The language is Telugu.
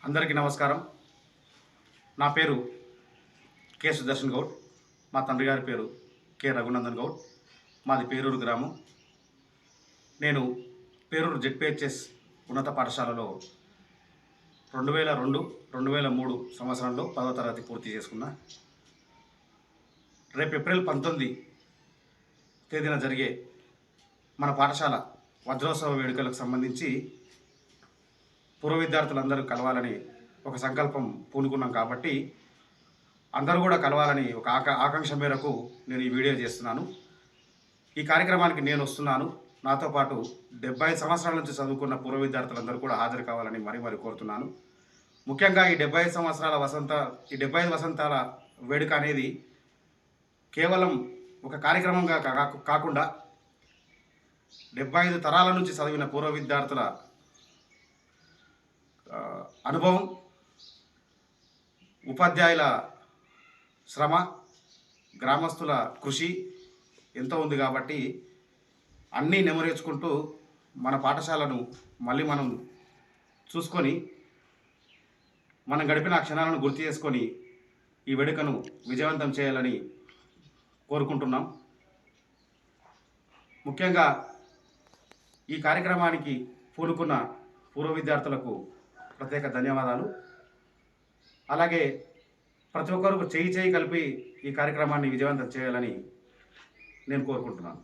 అందరికీ నమస్కారం. నా పేరు కె సుదర్శన్ గౌడ్. మా తండ్రి గారి పేరు కె రఘునందన్ గౌడ్. మాది పేరూరు గ్రామం. నేను పేరూరు జెడ్పిహెచ్ఎస్ ఉన్నత పాఠశాలలో 2002, 2003 సంవత్సరంలో 10వ తరగతి పూర్తి చేసుకున్నా. రేపు ఏప్రిల్ 19 తేదీన జరిగే మన పాఠశాల వజ్రోత్సవ వేడుకలకు సంబంధించి పూర్వ విద్యార్థులందరూ కలవాలని ఒక సంకల్పం పూనుకున్నాం కాబట్టి అందరూ కూడా కలవాలని ఒక ఆకాంక్ష మేరకు నేను ఈ వీడియో చేస్తున్నాను. ఈ కార్యక్రమానికి నేను వస్తున్నాను. నాతో పాటు 75 సంవత్సరాల నుంచి చదువుకున్న పూర్వ విద్యార్థులందరూ కూడా హాజరు కావాలని మరీ కోరుతున్నాను. ముఖ్యంగా ఈ 75 వసంతాల వేడుక అనేది కేవలం ఒక కార్యక్రమంగా కాకుండా 75 తరాల నుంచి చదివిన పూర్వ విద్యార్థుల అనుభవం, ఉపాధ్యాయుల శ్రమ, గ్రామస్తుల కృషి ఎంతో ఉంది కాబట్టి అన్నీ నెమరేర్చుకుంటూ మన పాఠశాలను మళ్ళీ మనం చూసుకొని మనం గడిపిన క్షణాలను గుర్తు చేసుకొని ఈ వేడుకను విజయవంతం చేయాలని కోరుకుంటున్నాం. ముఖ్యంగా ఈ కార్యక్రమానికి పూనుకున్న పూర్వ విద్యార్థులకు ప్రత్యేక ధన్యవాదాలు. అలాగే ప్రతి ఒక్కరు చేయి కలిపి ఈ కార్యక్రమాన్ని విజయవంతం చేయాలని నేను కోరుకుంటున్నాను.